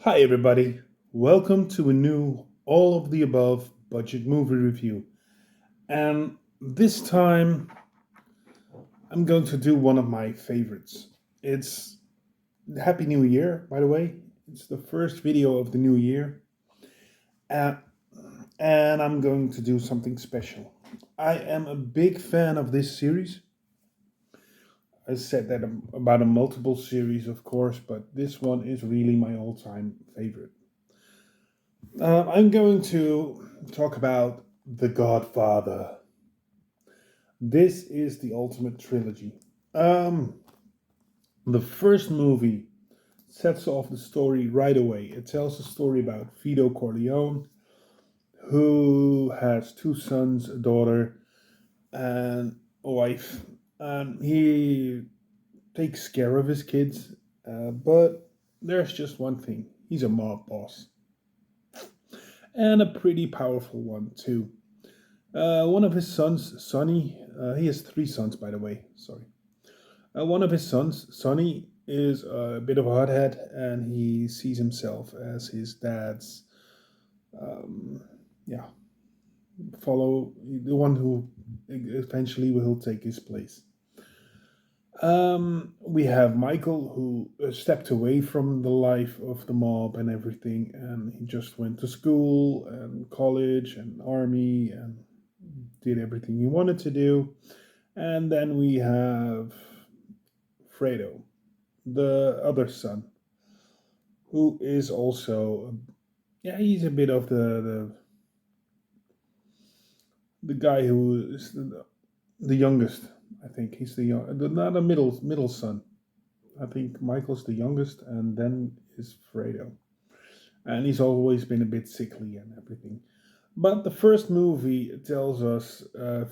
Hi, everybody. Welcome to a new all of the above budget movie review. And this time, I'm going to do one of my favorites. It's Happy New Year, by the way. It's the first video of the new year. Uh, and I'm going to do something special. I am a big fan of this series. I said that about a multiple series, of course, but this one is really my all time favorite. I'm going to talk about The Godfather. This is the ultimate trilogy. Um, the first movie sets off the story right away. It tells a story about Vito Corleone, who has two sons, a daughter, and a wife. And he takes care of his kids, but there's just one thing: he's a mob boss, and a pretty powerful one too. One of his sons, Sonny, he has three sons, by the way. Sorry. One of his sons, Sonny, is a bit of a hothead, and he sees himself as his dad's, um, yeah, follow the one who eventually will take his place. We have Michael, who stepped away from the life of the mob and everything, and he just went to school and college and army and did everything he wanted to do. And then we have Fredo, the other son, who is also, yeah, he's a bit of the guy who is the youngest. I think he's not a middle son. I think Michael's the youngest, and then is Fredo, and he's always been a bit sickly and everything. But the first movie tells us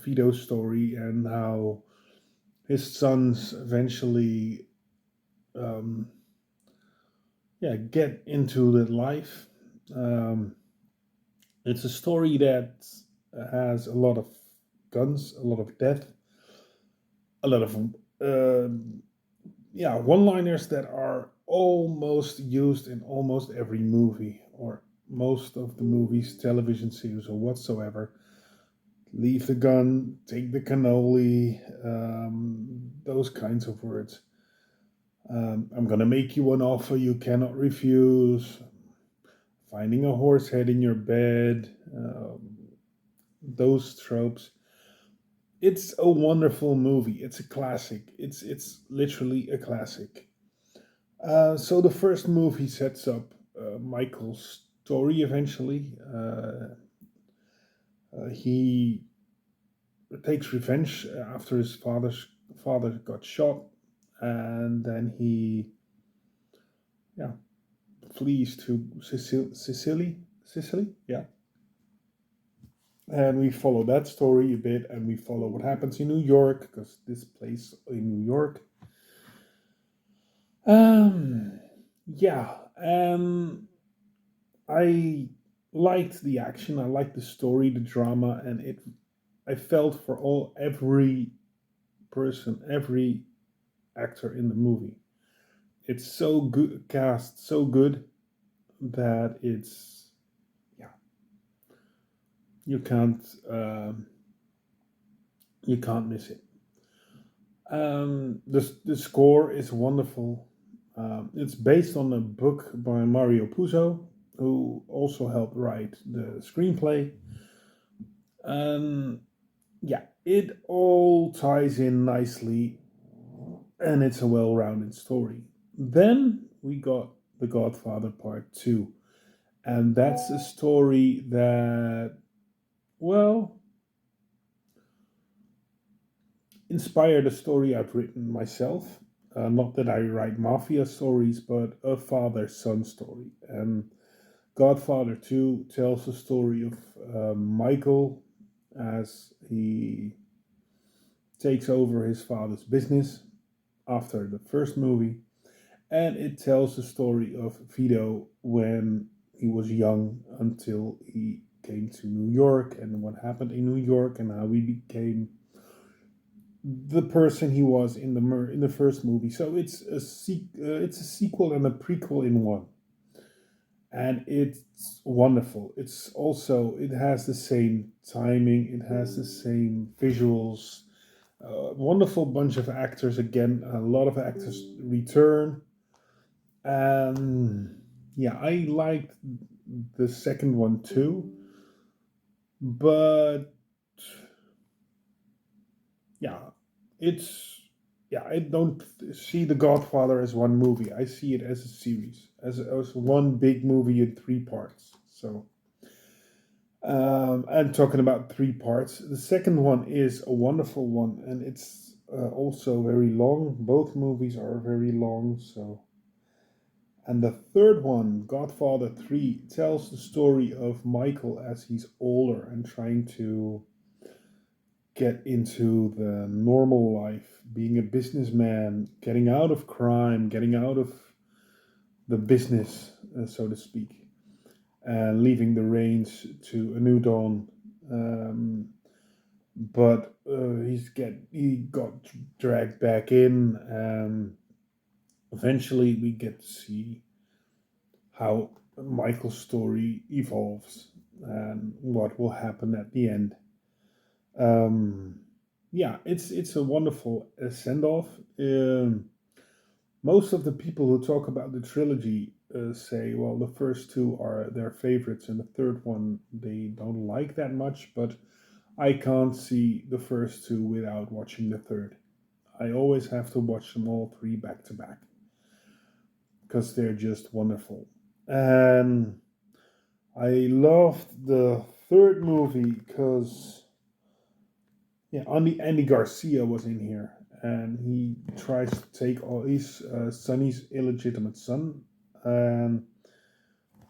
Vito's story and how his sons eventually, um, yeah, get into the life. Um, it's a story that has a lot of guns, a lot of death, a lot of uh, yeah, one-liners that are almost used in almost every movie or most of the movies, television series, or whatsoever. Leave the gun, take the cannoli, those kinds of words. I'm gonna make you an offer you cannot refuse. Finding a horse head in your bed. Those tropes. It's a wonderful movie. It's a classic. It's literally a classic. So the first movie sets up Michael's story. Eventually, he takes revenge after his father got shot, and then he, yeah, flees to Sicily, yeah. And we follow that story a bit, and we follow what happens in New York because this place in New York. Um, yeah, I liked the action, I liked the story, the drama, and it. I felt for every person, every actor in the movie. It's so good cast, so good that it's, yeah, you can't um, you can't miss it. The score is wonderful. It's based on a book by Mario Puzo, who also helped write the screenplay. Um, yeah, it all ties in nicely, and it's a well-rounded story. Then we got The Godfather Part 2, and that's a story that, well, inspired a story I've written myself. Not that I write mafia stories, but a father-son story. And Godfather 2 tells the story of Michael as he takes over his father's business after the first movie, and it tells the story of Vito when he was young until he came to New York and what happened in New York and how he became the person he was in the first movie. So it's a sequel and a prequel in one. and it's wonderful. It has the same timing, it has the same visuals. Wonderful bunch of actors again. A lot of actors return, and yeah, I liked the second one too. But yeah, it's yeah. I don't see The Godfather as one movie. I see it as a series, as one big movie in three parts. So, and talking about three parts, the second one is a wonderful one, and it's also very long. Both movies are very long. So, and the third one, Godfather 3, tells the story of Michael as he's older and trying to get into the normal life, being a businessman, getting out of crime, getting out of the business, so to speak, and leaving the reins to a new dawn. Um, but he got dragged back in, and eventually we get to see how Michael's story evolves and what will happen at the end. Um, yeah, it's a wonderful send off. Most of the people who talk about the trilogy say, well, the first two are their favorites, and the third one they don't like that much. But I can't see the first two without watching the third. I always have to watch them all three back to back because they're just wonderful. And I loved the third movie because yeah, Andy Garcia was in here, and he tries to take all his Sonny's illegitimate son, and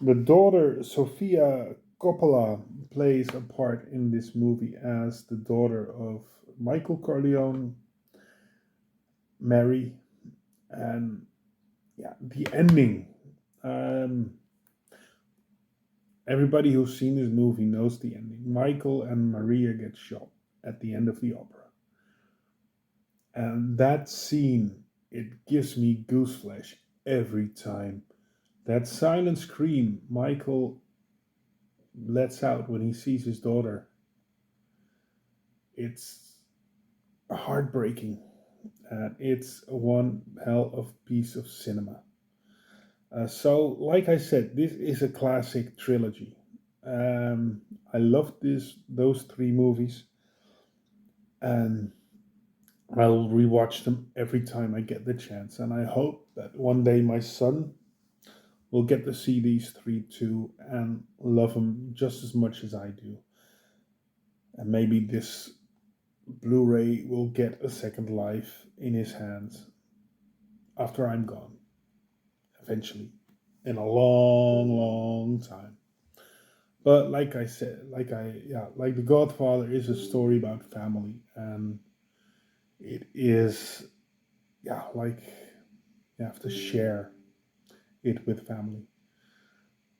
the daughter Sofia Coppola plays a part in this movie as the daughter of Michael Corleone, Mary, and yeah, the ending. Um, Everybody who's seen this movie knows the ending. Michael and Maria get shot at the end of the opera. And that scene, it gives me gooseflesh every time. That silent scream Michael lets out when he sees his daughter, it's heartbreaking. And it's one hell of piece of cinema. So, like I said, this is a classic trilogy. Um, I love those three movies, and I'll rewatch them every time I get the chance. And I hope that one day my son will get to see these three too and love them just as much as I do. And maybe this Blu ray will get a second life in his hands after I'm gone, eventually, in a long, long time. But like I said, like The Godfather is a story about family, and it is, yeah, like you have to share it with family.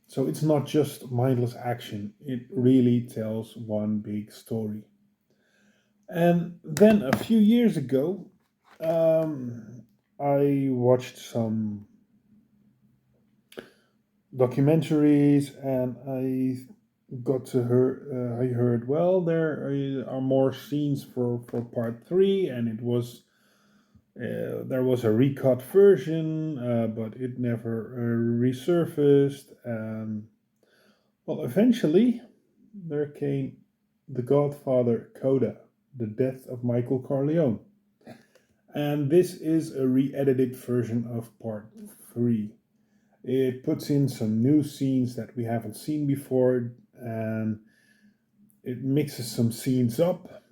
So it's not just mindless action, it really tells one big story. And then a few years ago, um, I watched some documentaries, and I heard, well, there are more scenes for part three, and there was a recut version, but it never resurfaced. And well, eventually there came The Godfather Coda, The Death of Michael Corleone. And this is a re edited version of part 3. It puts in some new scenes that we haven't seen before, and it mixes some scenes up.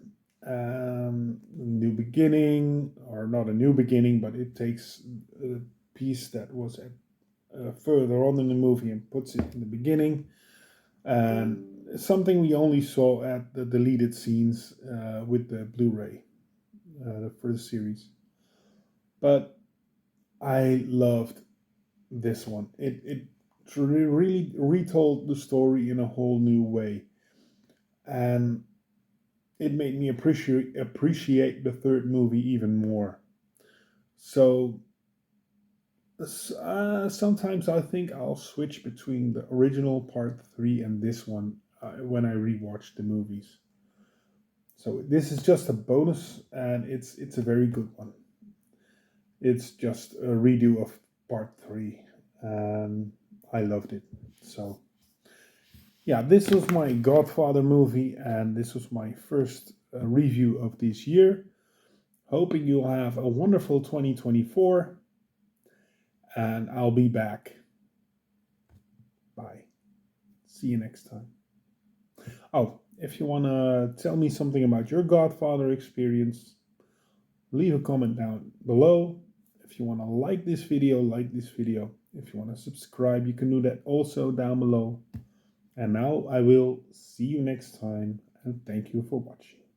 New beginning, or not a new beginning, but it takes a piece that was further on in the movie and puts it in the beginning. And something we only saw at the deleted scenes with the Blu ray for the series. But I loved this one. It really retold the story in a whole new way, and it made me appreciate the third movie even more. So Sometimes I think I'll switch between the original part 3 and this one when I rewatch the movies. So this is just a bonus, and it's a very good one. It's just a redo of part 3, and I loved it. So yeah, this was my Godfather movie, and this was my first review of this year. Hoping you'll have a wonderful 2024, and I'll be back. Bye. See you next time. Oh, if you want to tell me something about your Godfather experience, leave a comment down below. If you want to like this video, like this video. If you want to subscribe, you can do that also down below. And now I will see you next time, and thank you for watching.